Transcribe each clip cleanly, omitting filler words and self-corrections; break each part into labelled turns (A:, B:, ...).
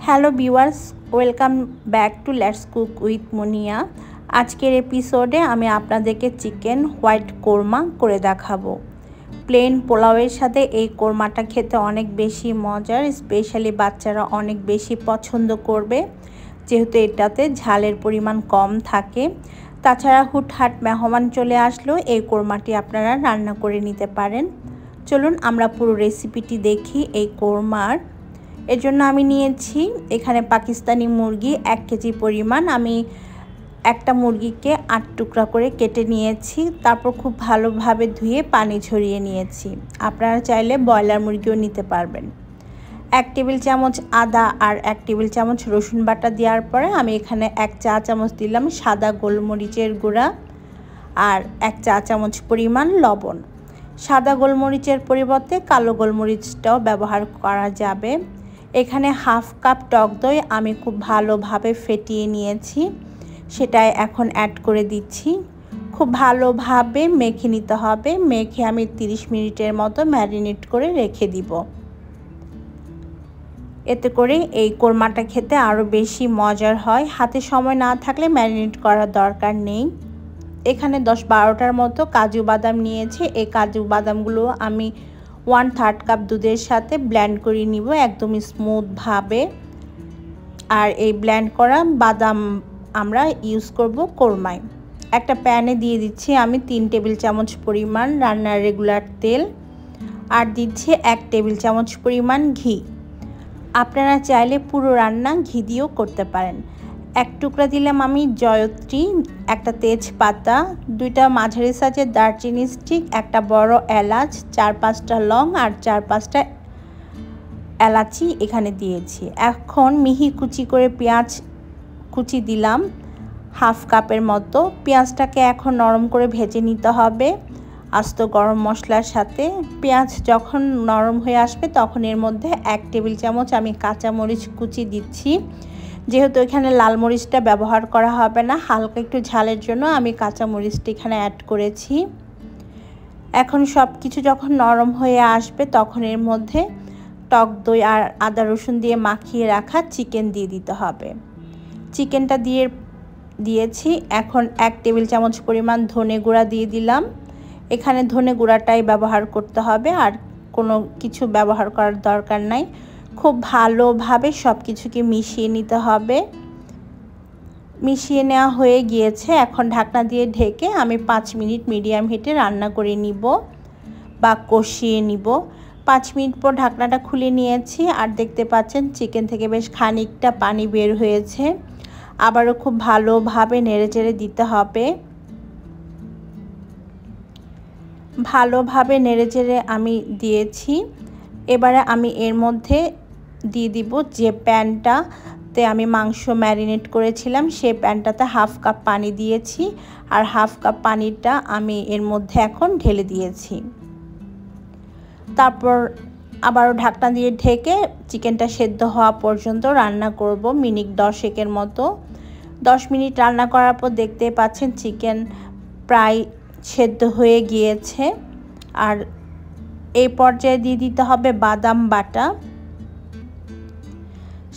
A: Hello viewers, welcome back to Let's Cook with Muniya. আজকের এপিসোডে আমি আপনাদেরকে চিকেন হোয়াইট কোরমা করে দেখাবো। প্লেন পোলাওয়ের সাথে এই কোরমাটা খেতে অনেক বেশি মজার, স্পেশালি বাচ্চারা অনেক বেশি পছন্দ করবে যেহেতু এটাতে ঝালের পরিমাণ কম থাকে। তাছাড়া হুটহাট মেহমান চলে আসলেও এই কোরমাটি আপনারা রান্না করে নিতে পারেন। চলুন আমরা পুরো রেসিপিটি দেখি এই কোরমার। এর জন্য আমি নিয়েছি এখানে পাকিস্তানি মুরগি 1 কেজি পরিমাণ। আমি একটা মুরগিকে 8 টুকরা করে কেটে নিয়েছি, তারপর খুব ভালোভাবে ধুয়ে পানি ঝরিয়ে নিয়েছি। আপনারা চাইলে ব্রয়লার মুরগিও নিতে পারবেন। 1 টেবিল চামচ আদা আর 1 টেবিল চামচ রসুন বাটা দেওয়ার পরে আমি এখানে 1 চা চামচ দিলাম সাদা গোলমরিচের গুঁড়া আর 1 চা চামচ পরিমাণ লবণ। সাদা গোলমরিচের পরিবর্তে কালো গোলমরিচটাও ব্যবহার করা যাবে। এখানে হাফ কাপ টক দই আমি খুব ভালোভাবে ফেটিয়ে নিয়েছি, সেটাই এখন অ্যাড করে দিচ্ছি। খুব ভালোভাবে মেখে নিতে হবে। মেখে আমি 30 মিনিটের মতো ম্যারিনেট করে রেখে দিব। এতে করে এই কোরমাটা খেতে আরও বেশি মজার হয়। হাতে সময় না থাকলে ম্যারিনেট করার দরকার নেই। এখানে 10-12টার মতো কাজু বাদাম নিয়েছি। এই কাজু বাদামগুলো আমি 1/3 কাপ দুধের সাথে ব্লেন্ড করে নিব একদম স্মুথভাবে। আর এই ব্লেন্ড করা বাদাম আমরা ইউজ করব কোরমায়। একটা প্যানে দিয়ে দিচ্ছি আমি 3 টেবিল চামচ পরিমাণ রান্নার রেগুলার তেল আর দিচ্ছি 1 টেবিল চামচ পরিমাণ ঘি। আপনারা চাইলে পুরো রান্না ঘি দিয়েও করতে পারেন। 1 টুকরা দিলাম আমি জয়ত্রী, একটা তেজপাতা, 2টা মাঝারি সাইজের দারচিনি স্টিক, একটা বড় এলাচ, 4-5টা লং আর 4-5টা এলাচি এখানে দিয়েছি। এখন মিহি কুচি করে পেঁয়াজ কুচি দিলাম হাফ কাপের মতো। পেঁয়াজটাকে এখন নরম করে ভেজে নিতে হবে আস্ত গরম মশলার সাথে। পেঁয়াজ যখন নরম হয়ে আসবে তখন এর মধ্যে 1 টেবিল চামচ আমি কাঁচামরিচ কুচি দিচ্ছি। যেহেতু এখানে লাল মরিচটা ব্যবহার করা হবে না, হালকা একটু ঝালের জন্য আমি কাঁচামরিচটা এখানে অ্যাড করেছি। এখন সব কিছু যখন নরম হয়ে আসবে তখন এর মধ্যে টক দই আর আদা রসুন দিয়ে মাখিয়ে রাখা চিকেন দিয়ে দিতে হবে। চিকেনটা দিয়েছি। এখন 1 টেবিল চামচ পরিমাণ ধনে গুঁড়া দিয়ে দিলাম। এখানে ধনে গুঁড়াটাই ব্যবহার করতে হবে, আর কোনো কিছু ব্যবহার করার দরকার নাই। খুব ভালোভাবে সব কিছুকে মিশিয়ে নিতে হবে। মিশিয়ে নেওয়া হয়ে গিয়েছে। এখন ঢাকনা দিয়ে ঢেকে আমি 5 মিনিট মিডিয়াম হিটে রান্না করে নিব বা কষিয়ে নিব। 5 মিনিট পর ঢাকনাটা খুলে নিয়েছি আর দেখতে পাচ্ছেন চিকেন থেকে বেশ খানিকটা পানি বের হয়েছে। আবারও খুব ভালোভাবে নেড়েচেড়ে দিতে হবে। ভালোভাবে নেড়েচেড়ে আমি দিয়েছি। এবারে আমি এর মধ্যে দিয়ে দিব যে প্যানটাতে আমি মাংস ম্যারিনেট করেছিলাম, সেই প্যানটাতে হাফ কাপ পানি দিয়েছি আর হাফ কাপ পানিটা আমি এর মধ্যে এখন ঢেলে দিয়েছি। তারপর আবারও ঢাকনা দিয়ে ঢেকে চিকেনটা সেদ্ধ হওয়া পর্যন্ত রান্না করব মিনিট 10 মতো। 10 মিনিট রান্না করার পর দেখতে পাচ্ছেন চিকেন প্রায় সেদ্ধ হয়ে গিয়েছে। আর এই পর্যায়ে দিয়ে দিতে হবে বাদাম বাটা,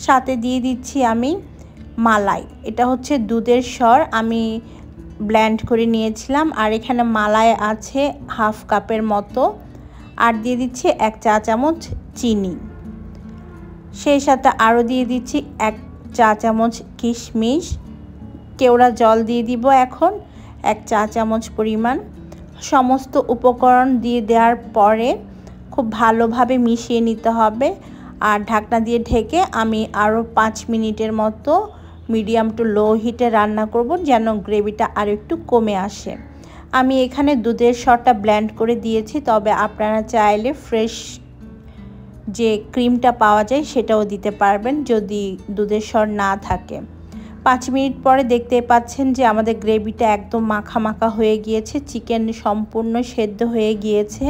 A: সাথে দিয়ে দিচ্ছি আমি মালাই। এটা হচ্ছে দুধের স্বর আমি ব্লেন্ড করে নিয়েছিলাম। আর এখানে মালাই আছে হাফ কাপের মতো। আর দিয়ে দিচ্ছি 1 চা চামচ চিনি। সেই সাথে আরও দিয়ে দিচ্ছি 1 চা চামচ কিশমিশ। কেওড়া জল দিয়ে দিব এখন 1 চা চামচ পরিমাণ। সমস্ত উপকরণ দিয়ে দেওয়ার পরে খুব ভালোভাবে মিশিয়ে নিতে হবে। আর ঢাকনা দিয়ে ঢেকে আমি আরও 5 মিনিটের মতো মিডিয়াম টু লো হিটে রান্না করব যেন গ্রেভিটা আরও একটু কমে আসে। আমি এখানে দুধের স্বরটা ব্লেন্ড করে দিয়েছি, তবে আপনারা চাইলে ফ্রেশ যে ক্রিমটা পাওয়া যায় সেটাও দিতে পারবেন যদি দুধের স্বর না থাকে। 5 মিনিট পরে দেখতে পাচ্ছেন যে আমাদের গ্রেভিটা একদম মাখা মাখা হয়ে গিয়েছে, চিকেন সম্পূর্ণ সেদ্ধ হয়ে গিয়েছে।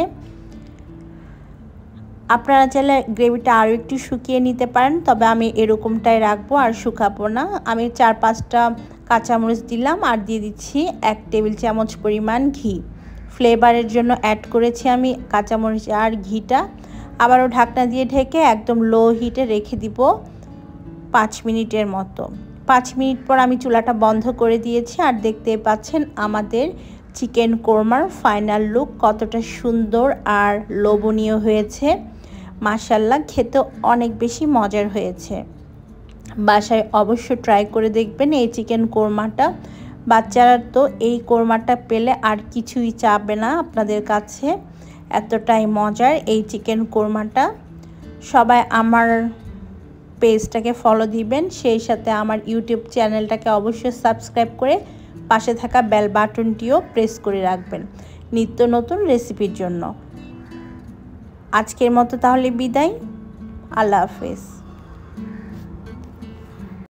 A: আপনারা চাইলে গ্রেভিটা আরও একটু শুকিয়ে নিতে পারেন, তবে আমি এরকমটাই রাখবো আর শুকাবো না। আমি 4-5টা কাঁচামরিচ দিলাম আর দিয়ে দিচ্ছি 1 টেবিল চামচ পরিমাণ ঘি। ফ্লেভারের জন্য অ্যাড করেছি আমি কাঁচামরিচ আর ঘিটা। আবারও ঢাকনা দিয়ে ঢেকে একদম লো হিটে রেখে দিব 5 মিনিটের মতো। 5 মিনিট পর আমি চুলাটা বন্ধ করে দিয়েছি। আর দেখতে পাচ্ছেন আমাদের চিকেন কোরমার ফাইনাল লুক কতটা সুন্দর আর লোভনীয় হয়েছে। মাশাআল্লাহ, খেতে অনেক বেশি মজার হয়েছে। বাসায় অবশ্য ট্রাই করে দেখবেন এই চিকেন কোরমাটা। বাচ্চারা তো এই কোরমাটা পেলে আর কিছুই চাবে না আপনাদের কাছে, এতটাই মজার এই চিকেন কোরমাটা। সবাই আমার পেজটাকে ফলো দিবেন, সেই সাথে আমার ইউটিউব চ্যানেলটাকে অবশ্যই সাবস্ক্রাইব করে পাশে থাকা বেল বাটনটিও প্রেস করে রাখবেন নিত্য নতুন রেসিপির জন্য। আজকের মতো তাহলে বিদায়, আল্লাহ হাফেজ।